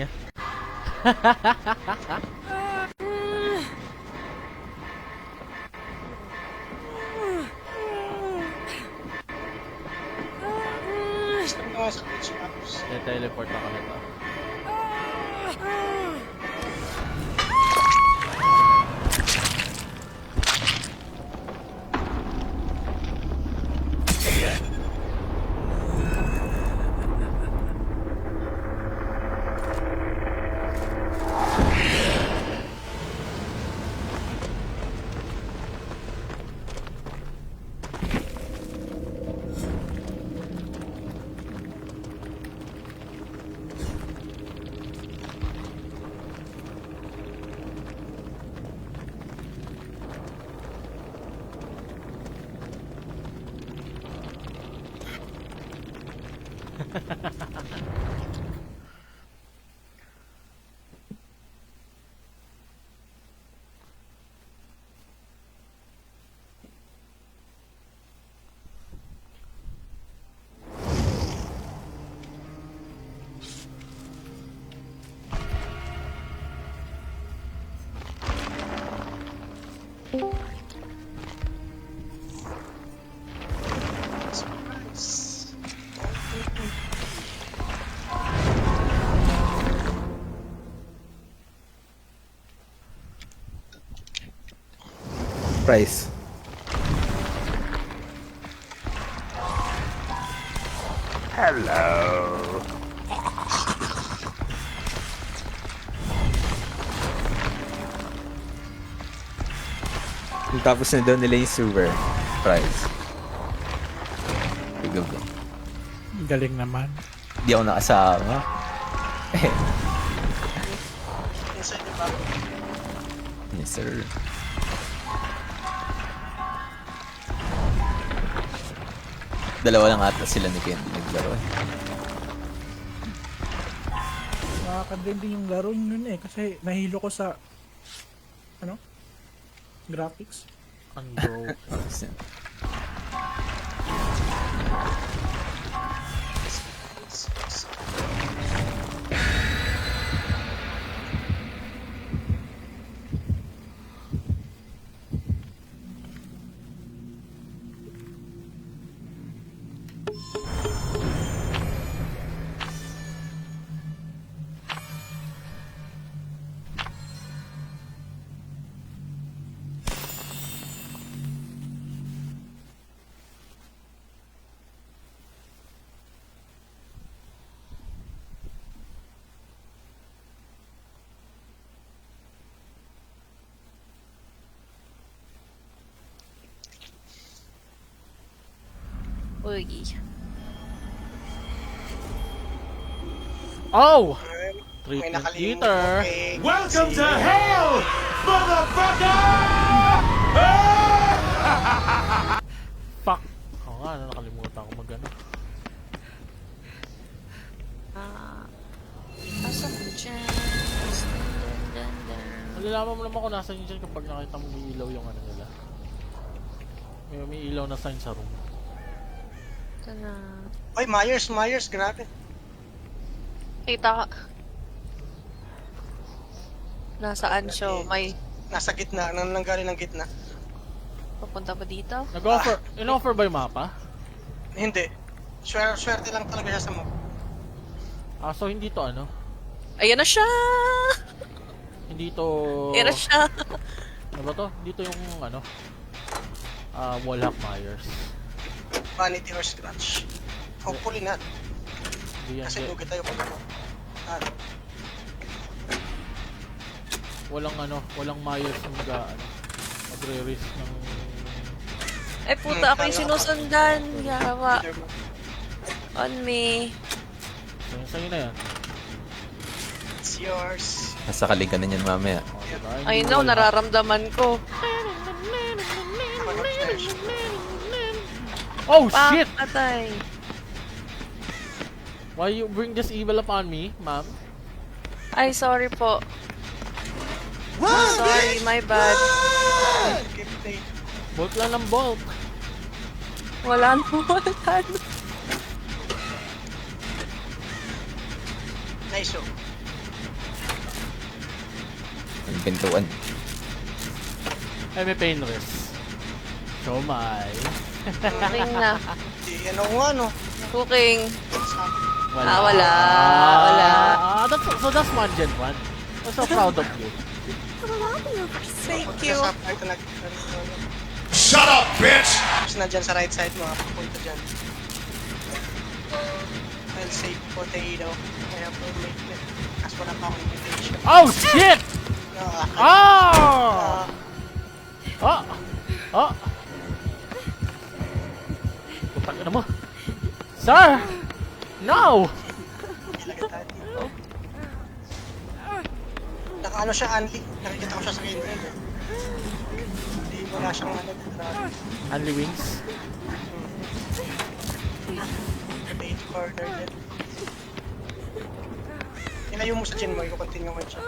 niya. Teleport ako na to. Price. Hello. Tapos na doon nila yung sewer. Price. Bigab. Galing naman. Di ako nakasama. Yes, sir. Dalawa lang ata sila ni Candy naglaro eh. Nakakadin din yung laro yun eh. Kasi nahilo ko sa... Ano? Graphics. Unbroken. Uy. Oh! May Treatment nakalimutan. heater. Welcome to hell, motherfucker! Fuck. Oo nga, nakalimutan ko mag-ano. Asan mo dyan? Malalaman mo naman kung nasa yun dyan kapag nakita mo may ilaw yung ano nila. May ilaw na sign sa room. Ito na. Ay, Myers, grabe. Kita ka. Nasaan siya? May Nasa gitna, nanggaling ng gitna. papunta pa dito? Nag-offer, in-offer ba yung mapa? Hindi. Swerte lang talaga siya sa mo. Ah, so hindi to ano? Ayan na siya! Hindi to... Ayan na siya! Ano ba to? Hindi to yung ano? Wallhack Myers. Vanity or scratch. Hopefully not. Hindi yan. Kasi lugi tayo pag ano. Walang Myers na magre-risk ng... Eh puta, ako yung sinusundan. Yawa. On me. Sa'yo na yan. It's yours. Nasa kaligan na yan mamaya. Oh, diba? I Hindi know, wallhack. nararamdaman ko. Oh shit! Patay. Why you bring this evil upon me, ma'am? Ay, sorry po. Sorry, my bad. Bolt lang ng bolt. Wala na. Nice oh. Yung pintuan. Ay, may pain rest. Siomay. Cooking na. Di, ano nga, no? Cooking. Wala. Ah, wala. So that's 1 Gen 1. I'm so proud of you. Thank Sa ito Shut up, bitch! Tapos na dyan sa right side mo, papunta dyan. I'll say potato. I have to make it. As wala pa akong invitation. Oh, shit! Ah, Oh! Oh! Oh! Putak na mo. Sir! No! ilagay tayo dito. Naka-ano siya, Anli. Nakikita ko siya sa game. Hindi, wala siyang ano. Only wings. Potato corner din. Ilayo mo sa chin mo, i-continue mo siya.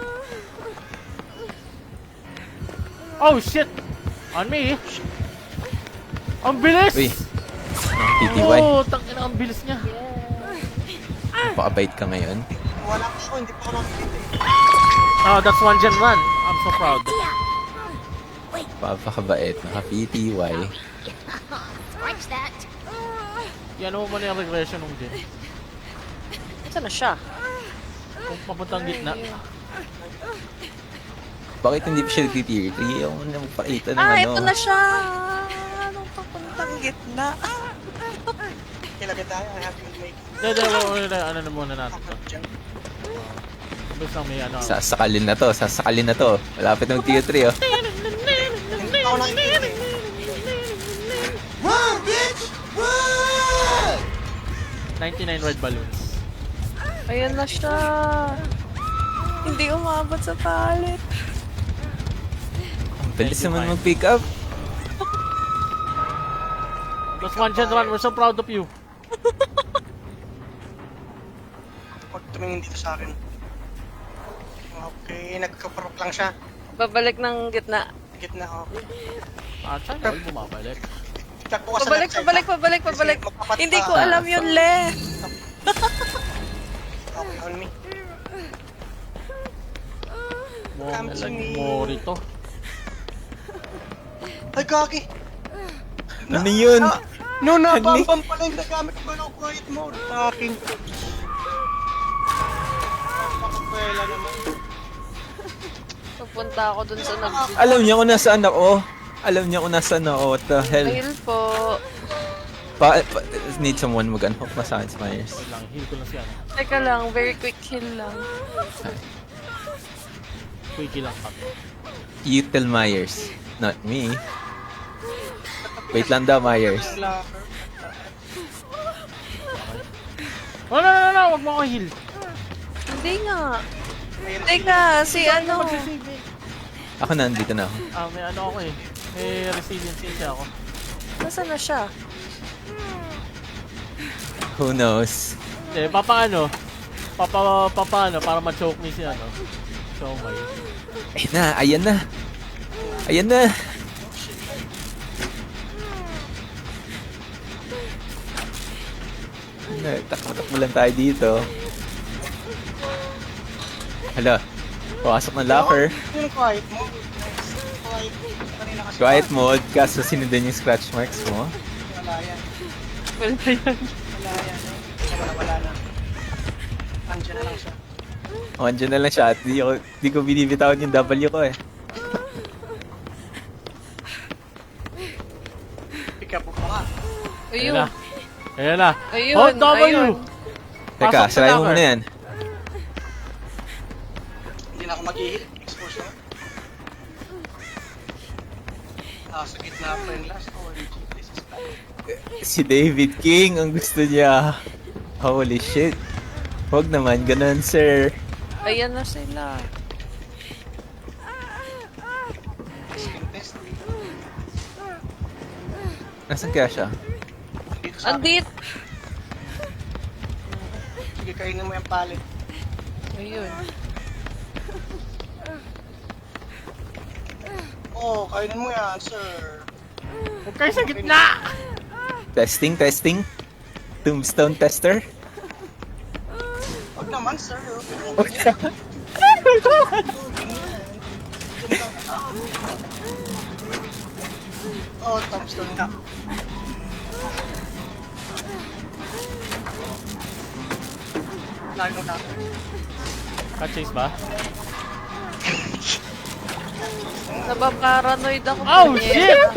Oh, shit! On me! Ang bilis! Uy. TTY. Oh, tangina, ang bilis niya. Napakabait ka ngayon. Wala pa ako, hindi pa ako nakikita eh. Oh, that's 1 Gen 1. I'm so proud. Papakabait. Naka-PTY. Watch that. Yan mo muna yung regression ng din. Saan na siya? Kung papuntang gitna. Bakit hindi pa siya nag-tier 3? Ayaw mo na magpakita ng Ah, ano. ito na siya. Anong papuntang gitna? Ilagay tayo, I have to make Hindi, ano na muna natin to. dyan. Basta may ano. Sasakalin na to. Sasakalin na to. Malapit ng tier 3 oh. Hindi pa ako nakikita eh. Run, bitch! Run! 99 red balloons. Ayan na siya. Hindi umabot sa palit. Bilis naman mag-pick up. That's 1 Gen 1. We're so proud of you. Huwag tumingin dito sa akin. Okay, nagkaparok lang siya. Babalik ng gitna. Gitna ako. At saan all bumabalik? Check ko ka sa Pabalik, left side, pabalik, ha? pabalik, pabalik. Kasi magpapat- Hindi ko alam yun, Le. Okay, on me. Mo Come to me. Mori to. Ay, gagi! Ano yun? No, nabambam pala yung nagamit ko ng quiet mode. Aking. Pakakwela naman. Pupunta ako dun sa nag... Alam niya kung nasaan ako. Alam niya kung nasaan ako. What the hell? Ayun po. Need someone mag-unhook pa sa Myers. Wait lang, heal ko lang siya. Teka lang, very quick heal lang. Quickie lang kami. You tell Myers. Not me. Wait lang daw, Myers. Oh, no, wag mo ako heal. Hindi nga. Teka, si ano... Ako na, andito na ako. May ano ako eh. May resiliency siya ako. Nasaan na siya? Who knows? Eh, papaano, para ma-choke me si ano. So, may. Ayan na. Ayan na. Takbo lang tayo dito. Hala. Pasok ng locker. Yung quiet mode. Quiet. Kanina kasi. Quiet mode. Kaso sinundan yung scratch marks mo. Wala yan. Wala yan. Wala yan. Wala na. Andiyan na lang siya. O, andyan na lang siya at di ko binibitawan yung W ko eh. Pick up mo pa nga. Ayan Ayun. na. Ayan na. Ayun, Hold W! ayun. Teka, Pasok sa sarayin mo locker. muna yan. Hindi na ako mag-i-hit. Expose na. Sa gitna pa yung last. OMG, this is bad. Si David King ang gusto niya. Holy shit. Huwag naman, ganun sir. Ayan na sila. Testing, testing. Nasaan kaya siya? Dito sa akin. Andit! Sige, kainin mo yung palit. Ayun. Oo, kainin mo yan, sir. Huwag kayo sa gitna! Testing, testing. Tombstone tester. Huwag naman, sir. Oh, tombstone ka. Lalo na. Ka-chase ba? Nabaparanoid ako. Oh, punyeta. shit!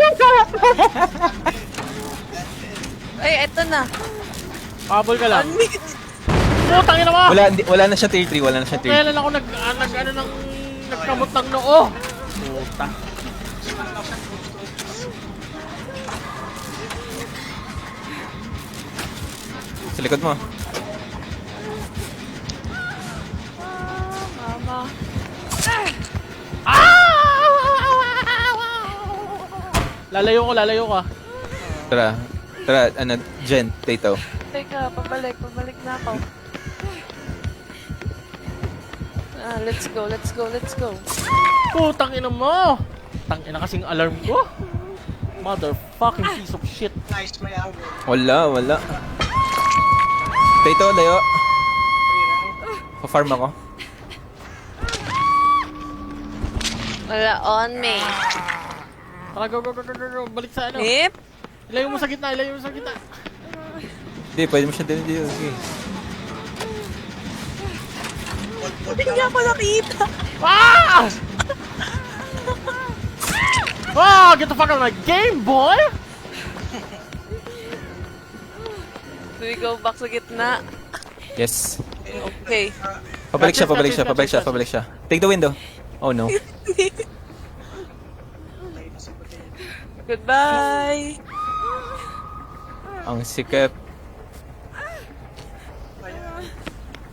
Ay, eto na. Habol ka lang. Unmute. Putang ina mo! Wala na siya tier 3, wala na siya tier 3. Kailan ako nagkamot ng noo? Puta. Sa likod mo. Mama. Lalayo ko. Tara, ano, Jen, Tato. Teka, pabalik na ako. Let's go. Putang ina mo! Tang ina kasing alarm ko. Motherfucking piece of shit. Nice, may angle. Wala. Tato, layo. Pa-farm ako. Wala on me. Tara, go. Balik sa ano. Hip. Ilayo mo sa gitna. Hindi, pwede mo siya din dito. Okay. Hindi niya ako nakita. Ah! Get the fuck out of my game, boy! Do we go back sa gitna? Yes. Okay. Pabalik siya. Take the window. Oh no. Goodbye. Ang sikap.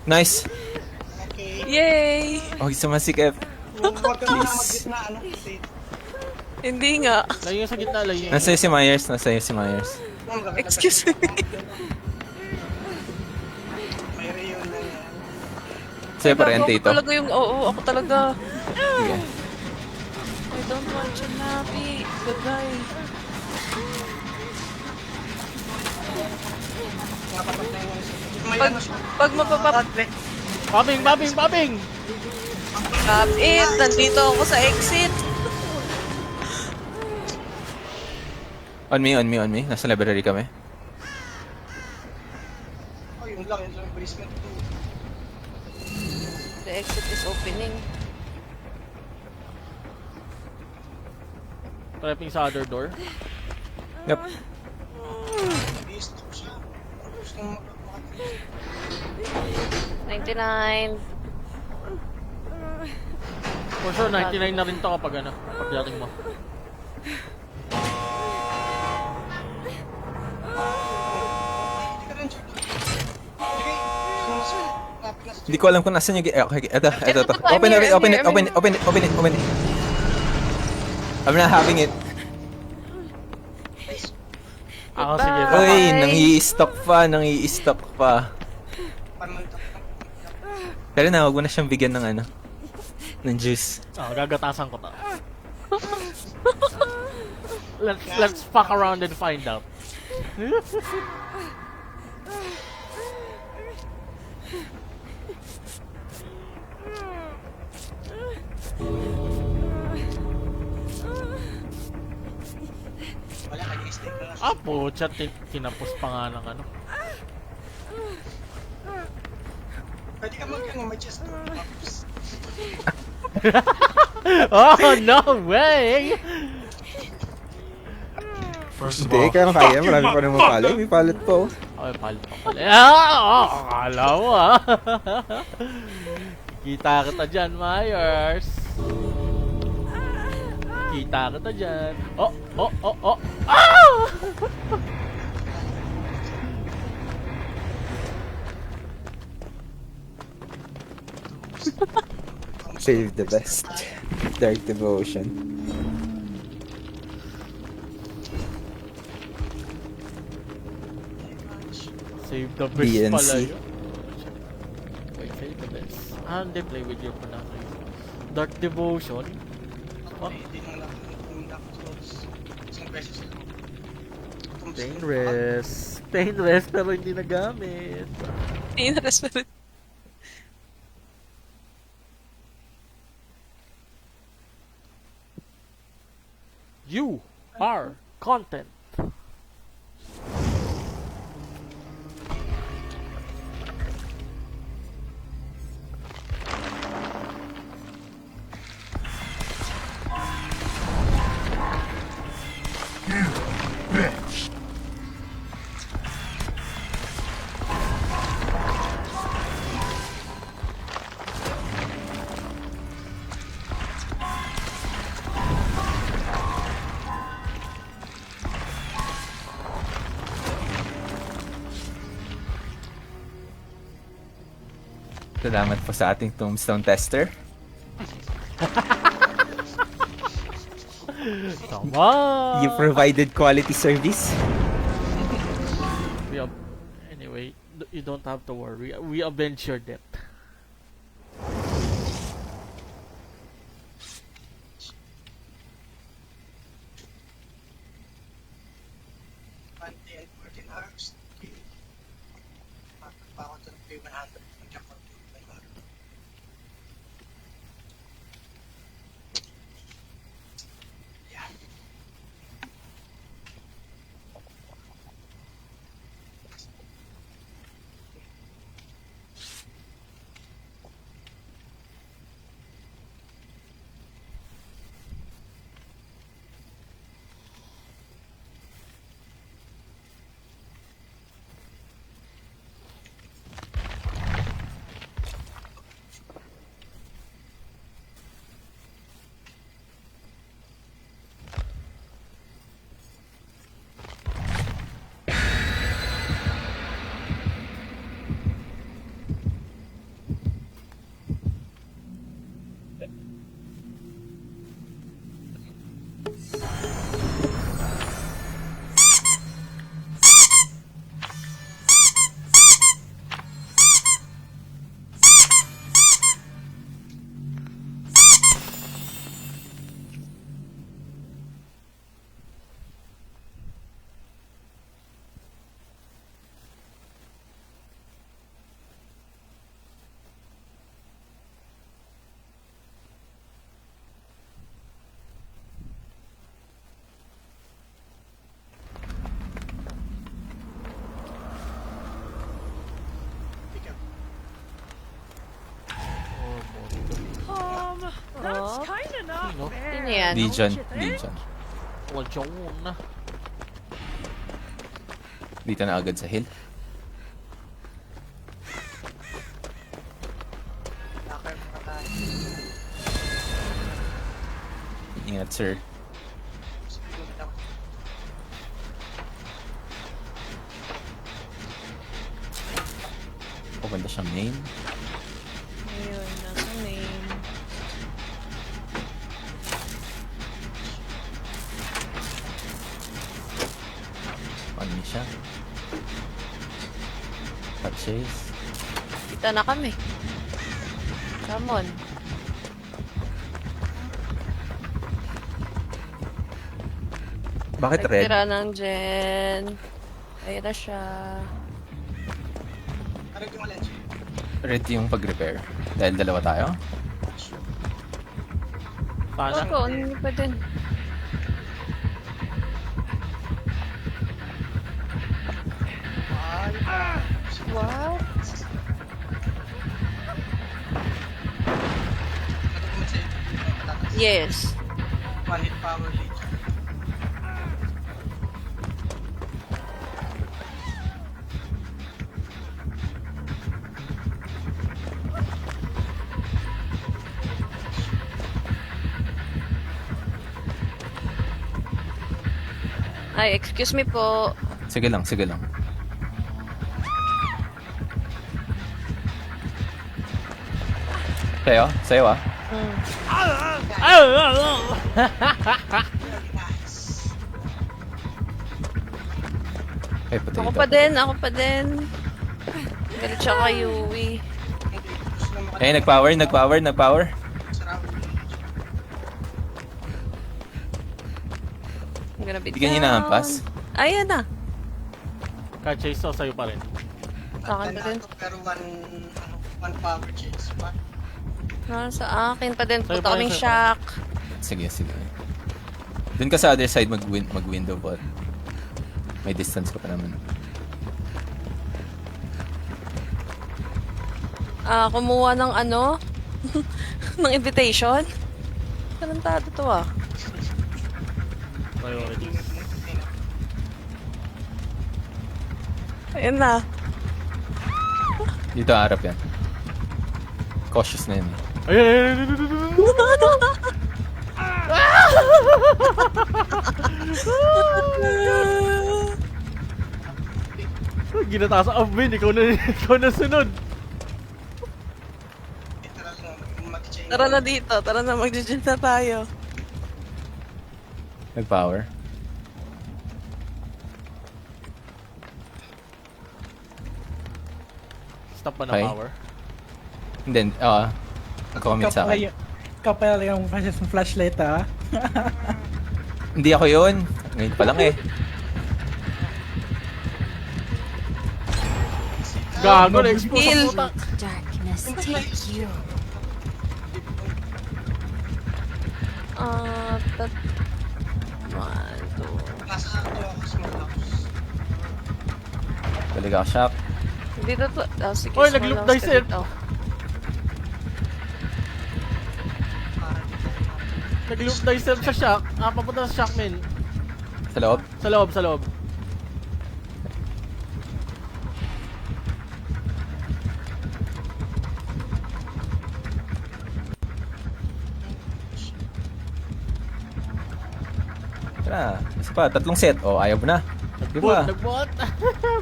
Nice. Okay. Yay. Oh, sumasikap. Huwag ka muna Please. mag-gitna, ano? Wait. Hindi nga. Layo sa gitna. Nasa'yo si Myers. Excuse me. May reunion na yan. Sa'yo pa rin, Ako Tato. talaga ako talaga. Sige. I don't want you happy. Goodbye. Napatak na yung may Pag, ano siya. pag mapapap... Bobbing! Stop it! Nandito ako sa exit. On me. Nasa library kami. Oh, yun lang yung basement. The exit is opening. Prepping sa other door. Yep. Beast ko siya. Gusto mo 99. For sure, 99 na rin to kapag dating mo. Hindi ka rin siya. Sige. Lapit na sa Hindi ko alam kung nasan yung... Okay, ito. Open it. I'm not having it. Ako, sige. Bye. Uy, nang-i-stock pa. pamantak. Pero na, huwag mo na siyang bigyan ng ng juice. Gagatasan ko to. Let's fuck around and find out. Wala ka yung steak na. Pucha, tinapos pa nga ng ano. Pwede ka may chest doon. Tapos, Oh, no way! First of Hindi, all, kaya kaya. Marami pa naman pala. May palit po. Okay, palit pa pala. Akala mo Kita kita dyan, Myers. Kita kita dyan. Oh! Save the best. Dark Devotion. Save the best DNC. pala yun. Wait, save the best. Hindi, play with your pronunciation. Dark Devotion? What? hindi nang lapos. Isang beses lang. Painless, pero hindi nagamit. Interested. You are content. Salamat po sa ating tombstone tester. Tama! You provided quality service. Anyway, you don't have to worry. We avenge your death. Monday and 14 hours. Pa ako ito ng 100. Mag-account to my hour. Yan. Oh, Sino? sino yan? Legion. Legion. Dito na agad sa hill. Locker mga tayo. Ingat, sir. Siguro na ako. Pupunta siyang main. Ayun, nasa main. Ano niya siya? Purchase. Kita na kami. Come on. Bakit red? Nagtira ng Jen. Ayun na siya. Ano yung alens? Red yung pag-repair. Dahil dalawa tayo. Paano? Opo, ano pa din. What? Ano kung sa'yo? Matataas. Yes. One hit power lead. Ay, excuse me po. Sige lang, sige lang. Sa'yo? Sa'yo ah. Ay, puti Ako ito. pa din, ako pa din. Galit siya kay Yui. Gusto na Eh, nag-power. Sarap. I'm gonna be Bigyan niyo na ang pass. Ayan na. Ka-chase o sa'yo pa rin. Sa akin pa din. Pero one power chase. One. Sa akin pa din. Sa'yo Puta pa rin, kaming sa'yo pa shock. Sige, sige. Dun ka sa other side mag-window bot. May distance ka pa naman. Kumuha ng ano? ng invitation? Tarantado to ah. Priorities. Ayun na. Dito harap yan. Cautious na yun eh. Ayun, ayun, ayun, ayun, ayun, ayun. Ginataas ang Vin, ikaw na sunod. Literal na, mag-chain. Tara na dito. Tara na, mag-judge na tayo. Nag-power. Stop pa na Okay. power. And then, nag-comment sa akin. Ikaw pala yung flashlight ha. Hindi ako yun. Ngayon pa lang eh. Gago, na-expose Kill. ang puta. Darkness take you. One, two. Nasa ato ako sa mga house. Balik ako shock. Dito to. Sige, Oy, small nag-loop house ka dice eh. dito. Nag-loop dice sa shock. Papunta sa shock, men. Sa loob. Sa loob, sa loob. Tara. Isa pa. 3 set. Oh, ayaw mo na. Di ba? Nag-bot.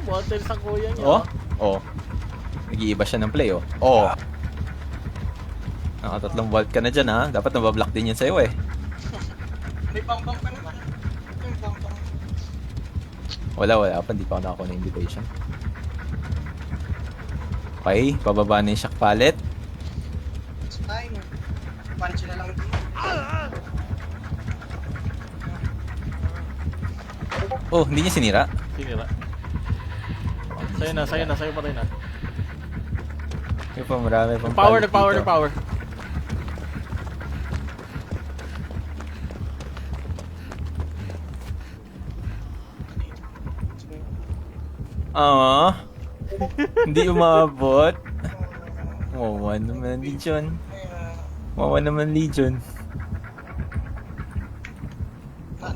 Bot din sa kuya niya. Oh. Oh. Nag-iiba siya ng play oh. Oh. Naka 3 volt ka na dyan ha. Dapat nabablock din yan sa'yo eh. May bang-bang ka naman. May bang-bang. Wala pa. Hindi pa ako nakakuha ng invitation. Okay. Pababa na yung shock pallet. It's fine. Punch na lang din. Oh, hindi niya sinira. Sinira. Sa'yo pa rin na. Yung pa marami pang Power, pallet nag-power, dito. nag-power. Hindi umabot. Wawa naman Legion. Wawa naman Legion.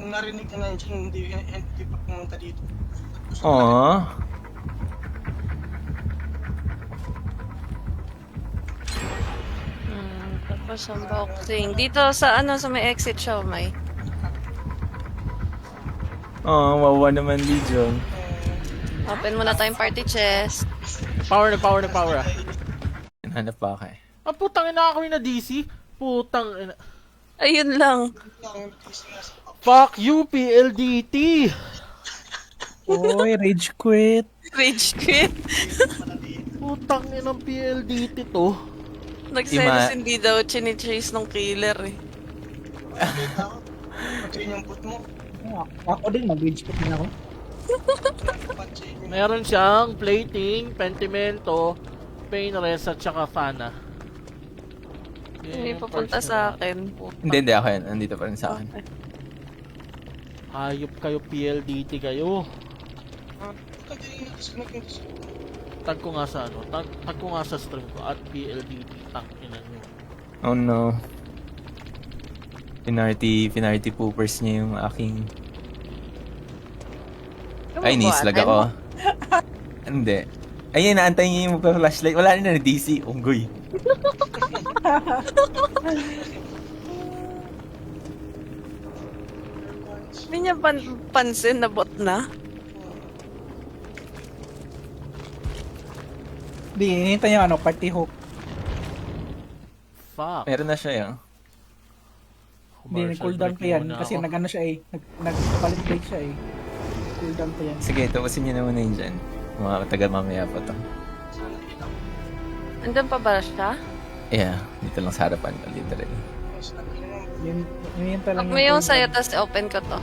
Narinig ka na yun dyan, hindi pa pumunta dito. Tapos unboxing. Dito sa ano, sa may exit siya, may. Wawa naman Legion. Open muna tayong party chest. Power, nag-power ah. Hanap pa ako eh. Putang ina ako yung na DC. Putang ina. Ayun lang. Fuck you, PLDT! Oy, rage quit. Rage quit. Putang inang PLDT to. Nagselos hindi daw chinichase ng killer eh. Pag-chain yung boot mo. Ako din, mag-rage quit din ako. Pag-chain yung Meron siyang plating, pentimento, pain rest at saka fana. Hindi Yung papunta parts sa na- akin. Hindi ako yan. Nandito pa rin sa akin. Hayop kayo, PLDT kayo. disconnect yung disconnect. Tag ko nga sa ano, tag ko nga sa stream ko at PLDT, tang ina nyo. Oh no. Pinarty poopers niya yung aking... Ay, nislag ako. Hindi. Ayun, naantay niya yung flashlight. Wala na DC. Unggoy. Hindi niya pansin na bot na. Di, hinihintay niya ano, party hook. Fuck. Meron na siya yun. Hindi, nag-cooldown pa yan. Kasi nag-ano siya eh. Nag-palit break siya eh. Cooldown pa yan. Sige, tapusin niyo na muna yun dyan. Mga taga mamaya pa to. Sana ilaw. Andun pa ba siya? Yeah, dito lang sa harapan ko, literally. Mas lagi naman. Yun, hinihintay lang Pag mo yung cooldown. sa'yo, tapos open ko to.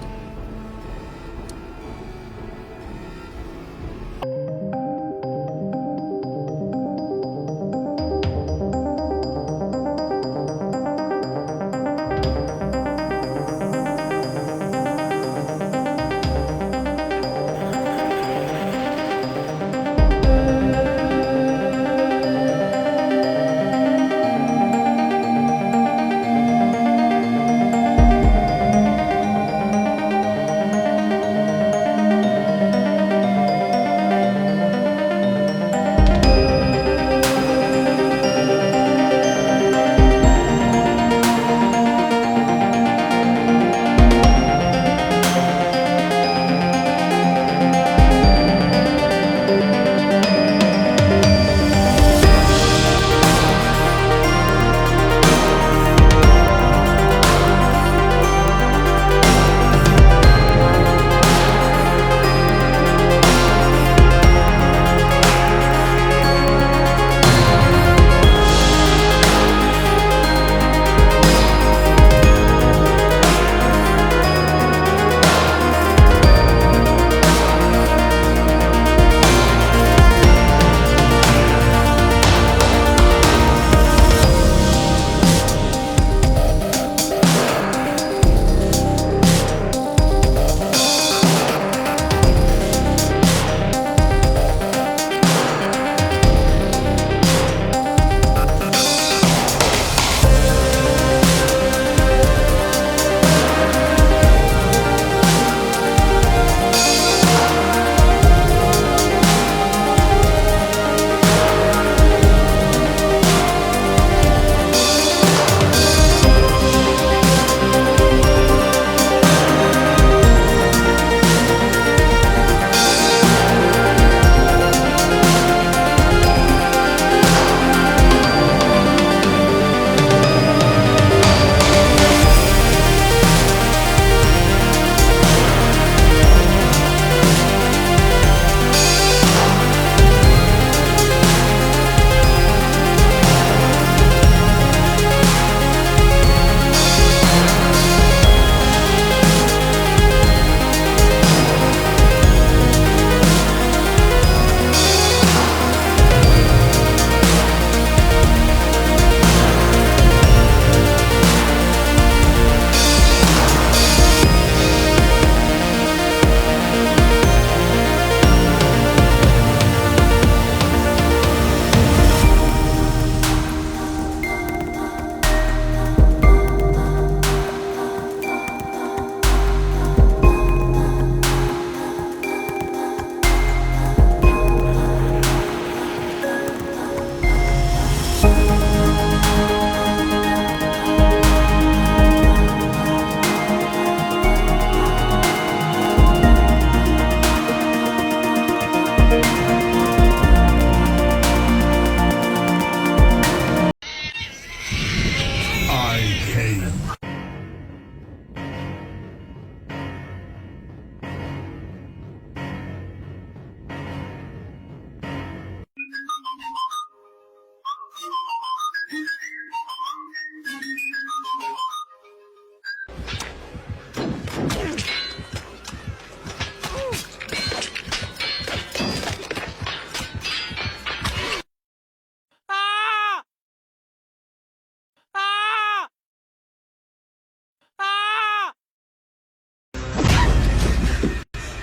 came.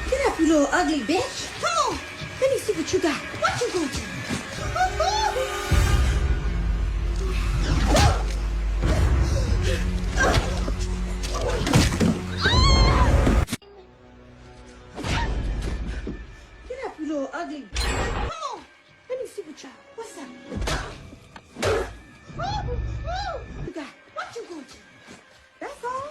Get up, you little ugly bitch. Come on. Let me see what you got. What you gonna do? Get up, you little ugly. Come on. Let me see what you got. What's up? You got. What you gonna do? That's all.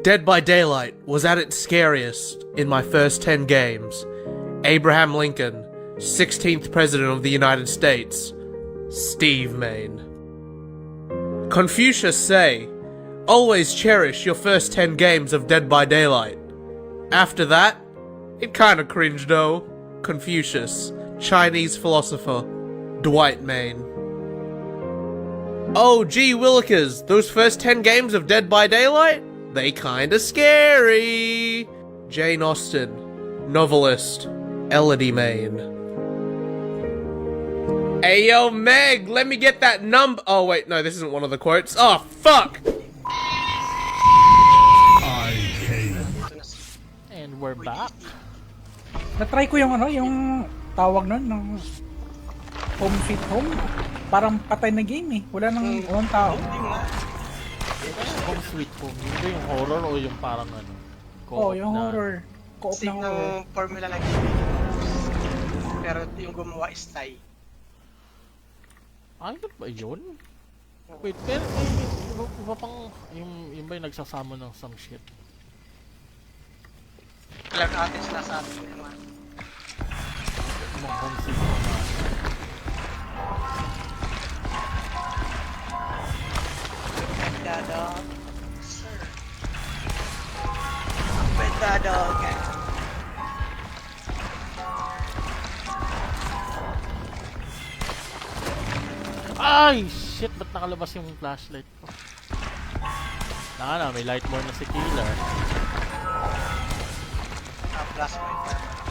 Dead by Daylight was at its scariest in my first 10 games. Abraham Lincoln, 16th President of the United States, Steve Main. Confucius say, always cherish your first 10 games of Dead by Daylight. After that, it kinda cringed though. Confucius, Chinese philosopher, Dwight Main. Oh gee willikers, those first 10 games of Dead by Daylight? They kinda scary. Jane Austen, novelist, Elodie Main. Hey yo Meg, let me get that number. Oh wait, no, this isn't one of the quotes. Oh fuck! I came. And we're back. Na-try ko yung ano, yung tawag nun, ng Home Sweet Home. Parang patay na game eh. Wala nang walang tao. Home Sweet Home. Yun ba yung horror o yung parang ano? Oh, co-op yung na- horror. Co-op Same na horror. ng formula ng game. Pero yung gumawa is Thai. Ano ba yun? Wait, pero iba pang yung ba yung nagsasama ng some shit? Alam natin sinasabi ko naman. Mga Home Sweet Home na. Benda dog. Sir. Benda dog. Ay! Shit! Ba't nakalabas yung flashlight ko? May light more na si Killer. Plus point.